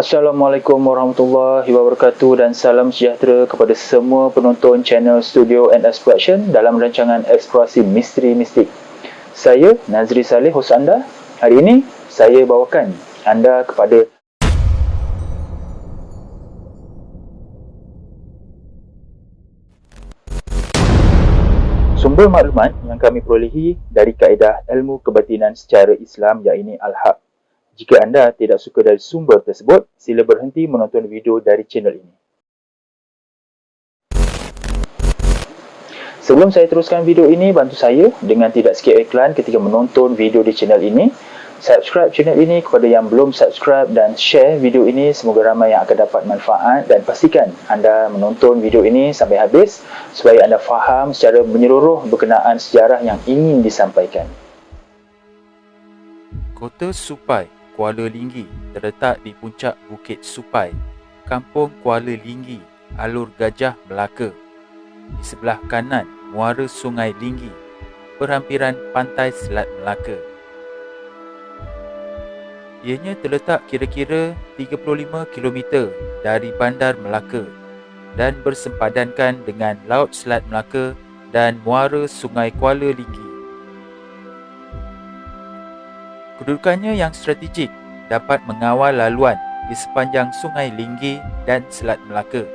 Assalamualaikum warahmatullahi wabarakatuh dan salam sejahtera kepada semua penonton channel Studio and Exploration dalam rancangan Eksplorasi Misteri Mistik. Saya Nazri Saleh, hos anda. Hari ini saya bawakan anda kepada sumber maklumat yang kami perolehi dari kaedah ilmu kebatinan secara Islam, iaitu Al-Haq. Jika anda tidak suka dari sumber tersebut, sila berhenti menonton video dari channel ini. Sebelum saya teruskan video ini, bantu saya dengan tidak skip iklan ketika menonton video di channel ini. Subscribe channel ini kepada yang belum subscribe dan share video ini. Semoga ramai yang akan dapat manfaat, dan pastikan anda menonton video ini sampai habis supaya anda faham secara menyeluruh berkenaan sejarah yang ingin disampaikan. Kota Supai, Kuala Linggi terletak di puncak Bukit Supai, Kampung Kuala Linggi, Alur Gajah, Melaka. Di sebelah kanan, muara Sungai Linggi, perhampiran pantai Selat Melaka. Ianya terletak kira-kira 35 km dari Bandar Melaka dan bersempadankan dengan Laut Selat Melaka dan muara Sungai Kuala Linggi. Kedudukannya yang strategik dapat mengawal laluan di sepanjang Sungai Linggi dan Selat Melaka.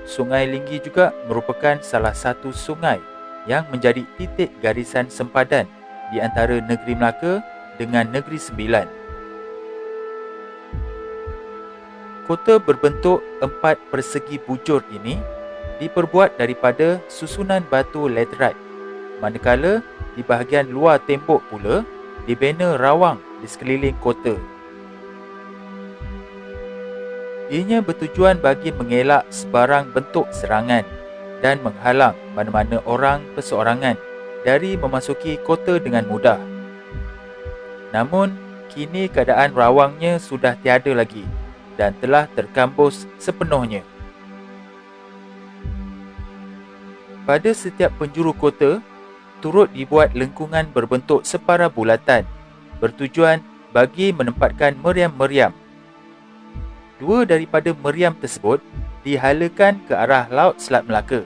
Sungai Linggi juga merupakan salah satu sungai yang menjadi titik garisan sempadan di antara Negeri Melaka dengan Negeri Sembilan. Kota berbentuk 4 persegi bujur ini diperbuat daripada susunan batu laterite, manakala di bahagian luar tembok pula dibina rawang di sekeliling kota. Ianya bertujuan bagi mengelak sebarang bentuk serangan dan menghalang mana-mana orang perseorangan dari memasuki kota dengan mudah. Namun, kini keadaan rawangnya sudah tiada lagi dan telah terkambus sepenuhnya. Pada setiap penjuru kota, turut dibuat lengkungan berbentuk separa bulatan bertujuan bagi menempatkan meriam-meriam. 2 daripada meriam tersebut dihalakan ke arah Laut Selat Melaka,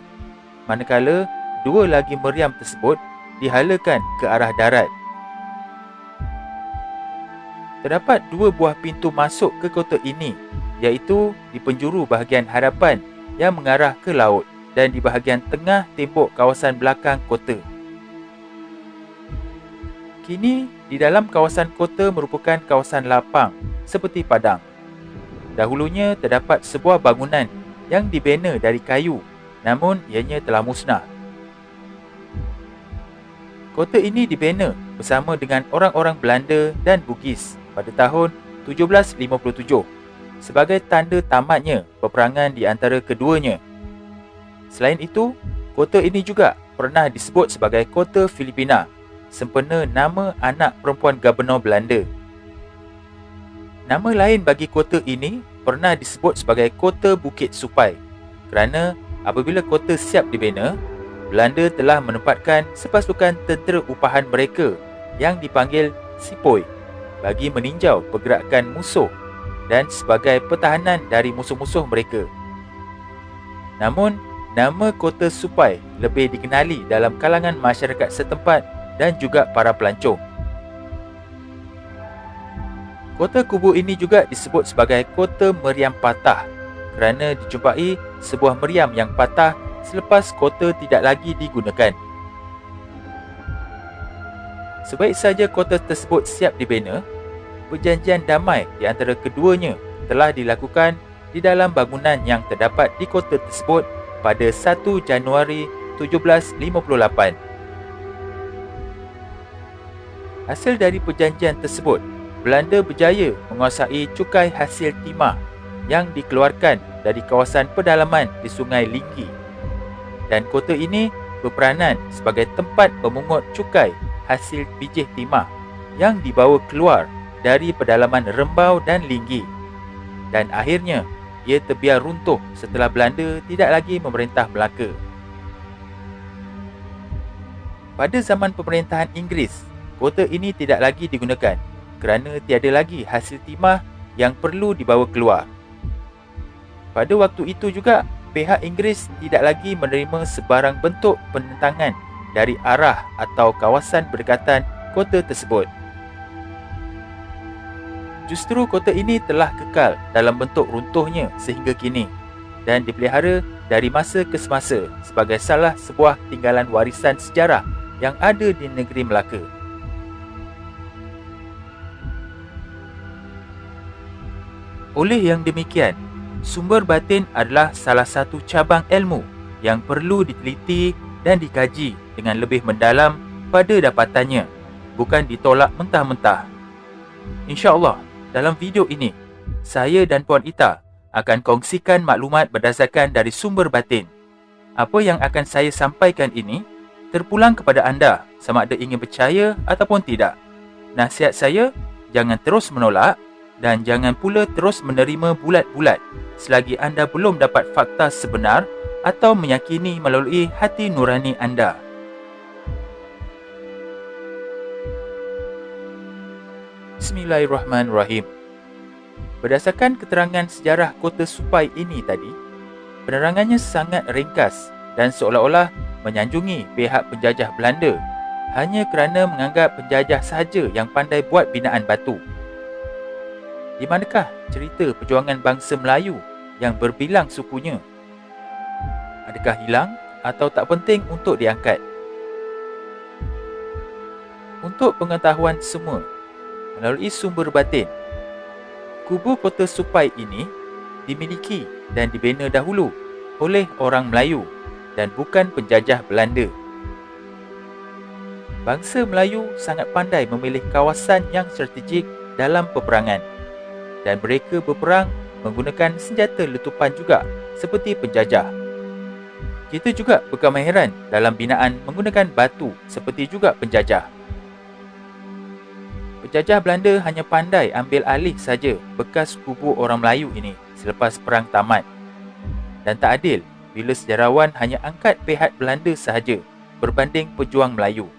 manakala 2 lagi meriam tersebut dihalakan ke arah darat. Terdapat 2 buah pintu masuk ke kota ini, iaitu di penjuru bahagian hadapan yang mengarah ke laut dan di bahagian tengah tembok kawasan belakang kota. Kini, di dalam kawasan kota merupakan kawasan lapang seperti padang. Dahulunya terdapat sebuah bangunan yang dibina dari kayu, namun ianya telah musnah. Kota ini dibina bersama dengan orang-orang Belanda dan Bugis pada tahun 1757 sebagai tanda tamatnya peperangan di antara keduanya. Selain itu, kota ini juga pernah disebut sebagai Kota Filipina, sempena nama anak perempuan Gubernur Belanda. Nama lain bagi kota ini pernah disebut sebagai Kota Bukit Supai kerana apabila kota siap dibina, Belanda telah menempatkan sepasukan tentera upahan mereka yang dipanggil Sipoi bagi meninjau pergerakan musuh dan sebagai pertahanan dari musuh-musuh mereka. Namun, nama Kota Supai lebih dikenali dalam kalangan masyarakat setempat dan juga para pelancong. Kota kubu ini juga disebut sebagai Kota Meriam Patah kerana dijumpai sebuah meriam yang patah selepas kota tidak lagi digunakan. Sebaik saja kota tersebut siap dibina, perjanjian damai di antara keduanya telah dilakukan di dalam bangunan yang terdapat di kota tersebut pada 1 Januari 1758. Hasil dari perjanjian tersebut, Belanda berjaya menguasai cukai hasil timah yang dikeluarkan dari kawasan pedalaman di Sungai Linggi, dan kota ini berperanan sebagai tempat pemungut cukai hasil bijih timah yang dibawa keluar dari pedalaman Rembau dan Linggi, dan akhirnya ia terbiar runtuh setelah Belanda tidak lagi memerintah Melaka. Pada zaman pemerintahan Inggeris, kota ini tidak lagi digunakan kerana tiada lagi hasil timah yang perlu dibawa keluar. Pada waktu itu juga, pihak Inggeris tidak lagi menerima sebarang bentuk penentangan dari arah atau kawasan berdekatan kota tersebut. Justru kota ini telah kekal dalam bentuk runtuhnya sehingga kini dan dipelihara dari masa ke semasa sebagai salah sebuah tinggalan warisan sejarah yang ada di negeri Melaka. Oleh yang demikian, sumber batin adalah salah satu cabang ilmu yang perlu diteliti dan dikaji dengan lebih mendalam pada dapatannya, bukan ditolak mentah-mentah. InsyaAllah, dalam video ini, saya dan Puan Ita akan kongsikan maklumat berdasarkan dari sumber batin. Apa yang akan saya sampaikan ini terpulang kepada anda sama ada ingin percaya ataupun tidak. Nasihat saya, jangan terus menolak dan jangan pula terus menerima bulat-bulat selagi anda belum dapat fakta sebenar atau meyakini melalui hati nurani anda. Bismillahirrahmanirrahim. Berdasarkan keterangan sejarah kota Supai ini tadi, penerangannya sangat ringkas dan seolah-olah menyanjungi pihak penjajah Belanda hanya kerana menganggap penjajah sahaja yang pandai buat binaan batu. Di manakah cerita perjuangan bangsa Melayu yang berbilang sukunya? Adakah hilang atau tak penting untuk diangkat? Untuk pengetahuan semua, melalui sumber batin, kubu kota Supai ini dimiliki dan dibina dahulu oleh orang Melayu dan bukan penjajah Belanda. Bangsa Melayu sangat pandai memilih kawasan yang strategik dalam peperangan dan mereka berperang menggunakan senjata letupan juga seperti penjajah. Kita juga berkemahiran dalam binaan menggunakan batu seperti juga penjajah. Penjajah Belanda hanya pandai ambil alih saja bekas kubu orang Melayu ini selepas perang tamat. Dan tak adil bila sejarawan hanya angkat pihak Belanda sahaja berbanding pejuang Melayu.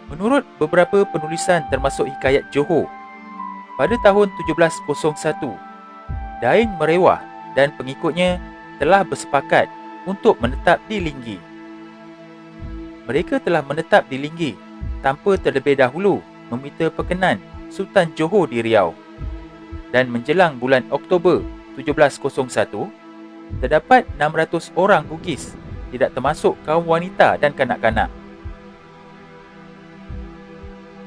Menurut beberapa penulisan termasuk Hikayat Johor, pada tahun 1701, Daeng Merewah dan pengikutnya telah bersepakat untuk menetap di Linggi. Mereka telah menetap di Linggi tanpa terlebih dahulu meminta perkenan Sultan Johor di Riau. Dan menjelang bulan Oktober 1701, terdapat 600 orang Bugis, tidak termasuk kaum wanita dan kanak-kanak.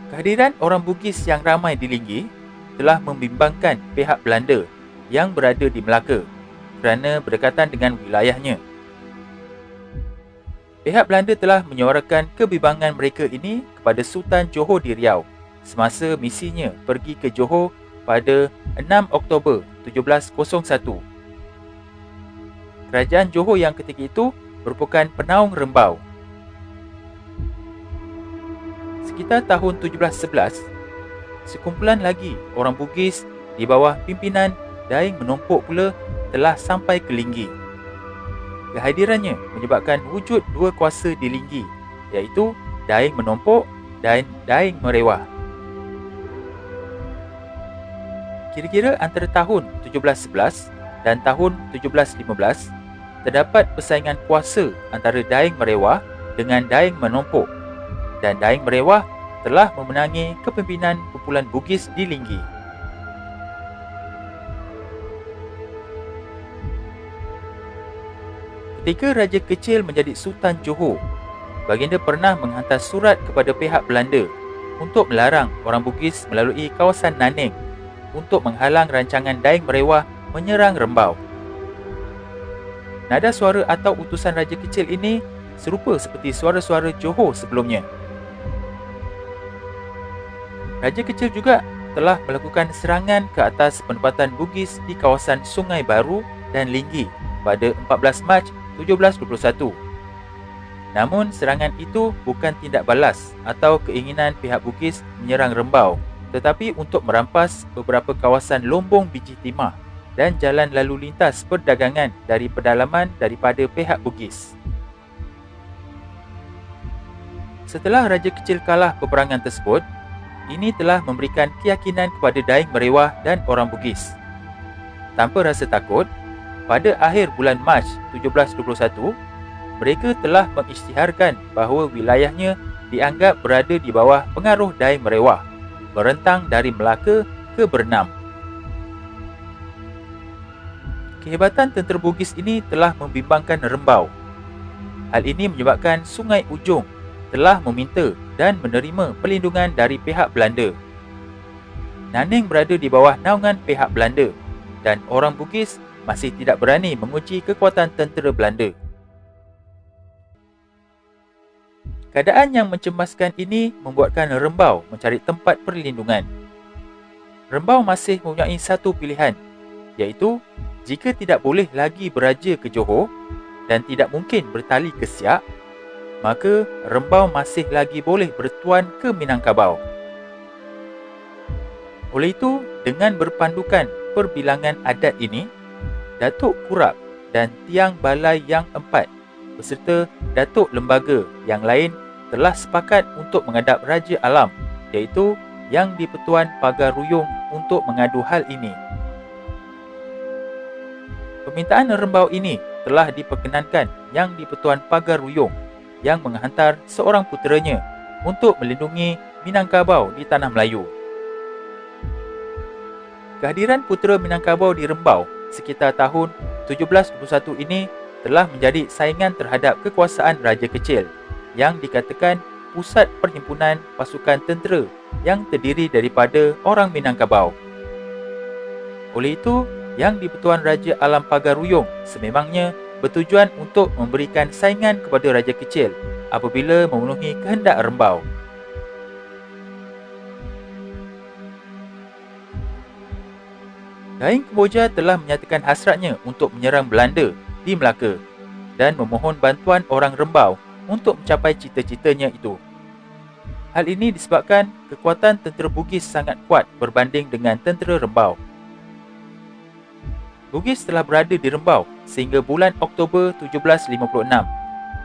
Kehadiran orang Bugis yang ramai di Linggi telah membimbangkan pihak Belanda yang berada di Melaka kerana berdekatan dengan wilayahnya. Pihak Belanda telah menyuarakan kebimbangan mereka ini kepada Sultan Johor di Riau semasa misinya pergi ke Johor pada 6 Oktober 1701. Kerajaan Johor yang ketika itu merupakan penaung Rembau. Sekitar tahun 1711, sekumpulan lagi orang Bugis di bawah pimpinan Daeng Menompok pula telah sampai ke Linggi. Kehadirannya menyebabkan wujud dua kuasa di Linggi, iaitu Daeng Menompok dan Daeng Merewah. Kira-kira antara tahun 1711 dan tahun 1715, terdapat persaingan kuasa antara Daeng Merewah dengan Daeng Menompok, dan Daeng Merewah telah memenangi kepimpinan kumpulan Bugis di Linggi. Ketika Raja Kecil menjadi Sultan Johor, baginda pernah menghantar surat kepada pihak Belanda untuk melarang orang Bugis melalui kawasan Nanning untuk menghalang rancangan Daeng Merewah menyerang Rembau. Nada suara atau utusan Raja Kecil ini serupa seperti suara-suara Johor sebelumnya. Raja Kecil juga telah melakukan serangan ke atas penempatan Bugis di kawasan Sungai Baru dan Linggi pada 14 Mac 1721. Namun serangan itu bukan tindak balas atau keinginan pihak Bugis menyerang Rembau, tetapi untuk merampas beberapa kawasan lombong biji timah dan jalan lalu lintas perdagangan dari pedalaman daripada pihak Bugis. Setelah Raja Kecil kalah peperangan tersebut, ini telah memberikan keyakinan kepada Daeng Merewah dan orang Bugis. Tanpa rasa takut, pada akhir bulan Mac 1721, mereka telah mengisytiharkan bahawa wilayahnya dianggap berada di bawah pengaruh Daeng Merewah, merentang dari Melaka ke Bernam. Kehebatan tentera Bugis ini telah membimbangkan Rembau. Hal ini menyebabkan Sungai Ujong telah meminta dan menerima perlindungan dari pihak Belanda. Nanning berada di bawah naungan pihak Belanda dan orang Bugis masih tidak berani menguji kekuatan tentera Belanda. Keadaan yang mencemaskan ini membuatkan Rembau mencari tempat perlindungan. Rembau masih mempunyai satu pilihan, iaitu jika tidak boleh lagi beraja ke Johor dan tidak mungkin bertali ke Siak, maka Rembau masih lagi boleh bertuan ke Minangkabau. Oleh itu, dengan berpandukan perbilangan adat ini, Datuk Kurap dan Tiang Balai yang 4 beserta Datuk Lembaga yang lain telah sepakat untuk menghadap Raja Alam, iaitu Yang di-Pertuan Pagar Ruyung untuk mengadu hal ini. Permintaan Rembau ini telah diperkenankan Yang di-Pertuan Pagar Ruyung yang menghantar seorang puteranya untuk melindungi Minangkabau di Tanah Melayu. Kehadiran putera Minangkabau di Rembau sekitar tahun 1721 ini telah menjadi saingan terhadap kekuasaan Raja Kecil yang dikatakan pusat perhimpunan pasukan tentera yang terdiri daripada orang Minangkabau. Oleh itu, Yang di-Pertuan Raja Alam Pagar Ruyung sememangnya bertujuan untuk memberikan saingan kepada Raja Kecil apabila memenuhi kehendak Rembau. Daeng Kemboja telah menyatakan hasratnya untuk menyerang Belanda di Melaka dan memohon bantuan orang Rembau untuk mencapai cita-citanya itu. Hal ini disebabkan kekuatan tentera Bugis sangat kuat berbanding dengan tentera Rembau. Bugis telah berada di Rembau sehingga bulan Oktober 1756,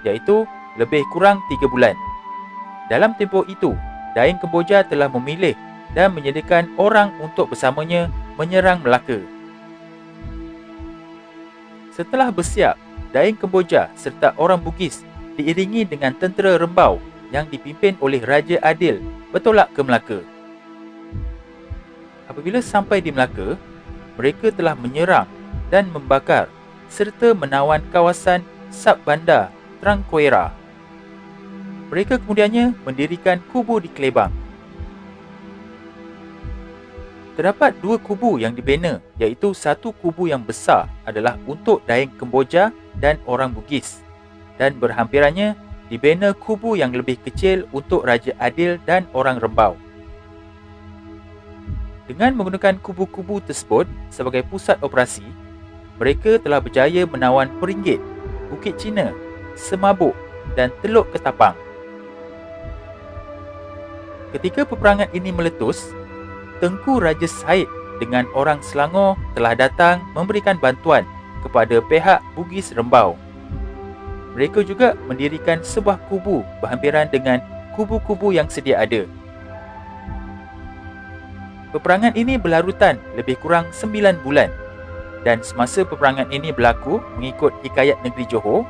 iaitu lebih kurang 3 bulan. Dalam tempoh itu, Daeng Kemboja telah memilih dan menyediakan orang untuk bersamanya menyerang Melaka. Setelah bersiap, Daeng Kemboja serta orang Bugis diiringi dengan tentera Rembau yang dipimpin oleh Raja Adil bertolak ke Melaka. Apabila sampai di Melaka, mereka telah menyerang dan membakar serta menawan kawasan Subbandar Trangkuera. Mereka kemudiannya mendirikan kubu di Kelebang. Terdapat 2 kubu yang dibina, iaitu satu kubu yang besar adalah untuk Daeng Kemboja dan orang Bugis, dan berhampirannya dibina kubu yang lebih kecil untuk Raja Adil dan orang Rembau. Dengan menggunakan kubu-kubu tersebut sebagai pusat operasi, mereka telah berjaya menawan Peringgit, Bukit Cina, Semabuk dan Teluk Ketapang. Ketika peperangan ini meletus, Tengku Raja Said dengan orang Selangor telah datang memberikan bantuan kepada pihak Bugis Rembau. Mereka juga mendirikan sebuah kubu berhampiran dengan kubu-kubu yang sedia ada. Peperangan ini berlarutan lebih kurang 9 bulan dan semasa peperangan ini berlaku mengikut Hikayat Negeri Johor,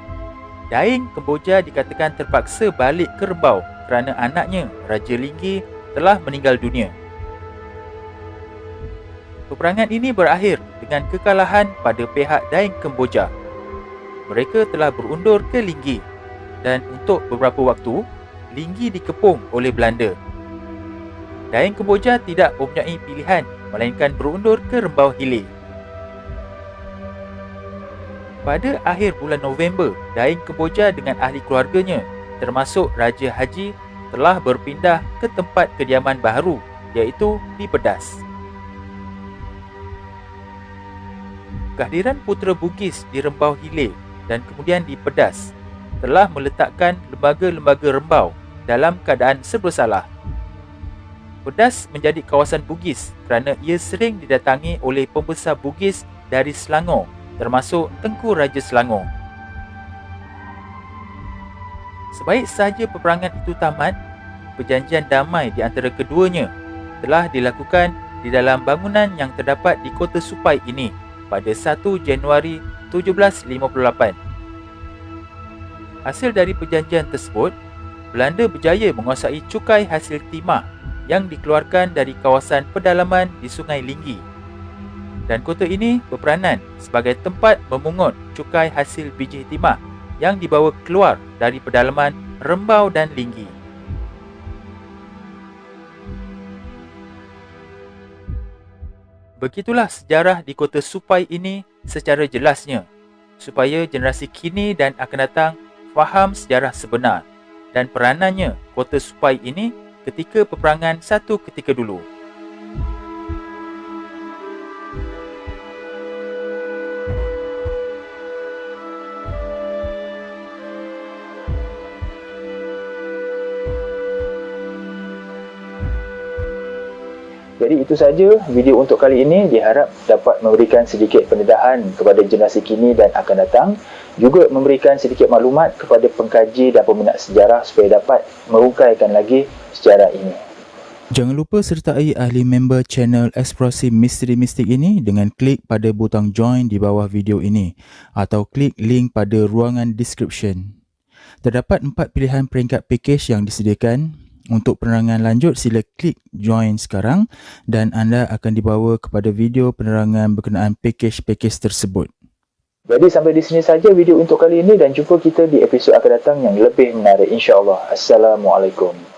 Daeng Kemboja dikatakan terpaksa balik ke Rembau kerana anaknya, Raja Linggi, telah meninggal dunia. Peperangan ini berakhir dengan kekalahan pada pihak Daeng Kemboja. Mereka telah berundur ke Linggi dan untuk beberapa waktu, Linggi dikepung oleh Belanda. Daeng Kemboja tidak mempunyai pilihan melainkan berundur ke Rembau Hilir. Pada akhir bulan November, Daeng Kemboja dengan ahli keluarganya termasuk Raja Haji telah berpindah ke tempat kediaman baru, iaitu di Pedas. Kehadiran putera Bugis di Rembau Hilir dan kemudian di Pedas telah meletakkan lembaga-lembaga Rembau dalam keadaan serba salah. Pedas menjadi kawasan Bugis kerana ia sering didatangi oleh pembesar Bugis dari Selangor, termasuk Tengku Raja Selangor. Sebaik sahaja peperangan itu tamat, perjanjian damai di antara keduanya telah dilakukan di dalam bangunan yang terdapat di Kota Supai ini pada 1 Januari 1758. Hasil dari perjanjian tersebut, Belanda berjaya menguasai cukai hasil timah yang dikeluarkan dari kawasan pedalaman di Sungai Linggi. Dan kota ini berperanan sebagai tempat memungut cukai hasil biji timah yang dibawa keluar dari pedalaman Rembau dan Linggi. Begitulah sejarah di Kota Supai ini secara jelasnya, supaya generasi kini dan akan datang faham sejarah sebenar dan peranannya Kota Supai ini ketika peperangan satu ketika dulu. Jadi itu saja video untuk kali ini, diharap dapat memberikan sedikit pendedahan kepada generasi kini dan akan datang, juga memberikan sedikit maklumat kepada pengkaji dan peminat sejarah supaya dapat merungkaikan lagi sejarah ini. Jangan lupa sertai ahli member channel Eksplorasi Misteri Mistik ini dengan klik pada butang join di bawah video ini atau klik link pada ruangan description. Terdapat 4 pilihan peringkat package yang disediakan. Untuk penerangan lanjut, sila klik join sekarang dan anda akan dibawa kepada video penerangan berkenaan package-package tersebut. Jadi sampai di sini saja video untuk kali ini dan jumpa kita di episod akan datang yang lebih menarik insya-Allah. Assalamualaikum.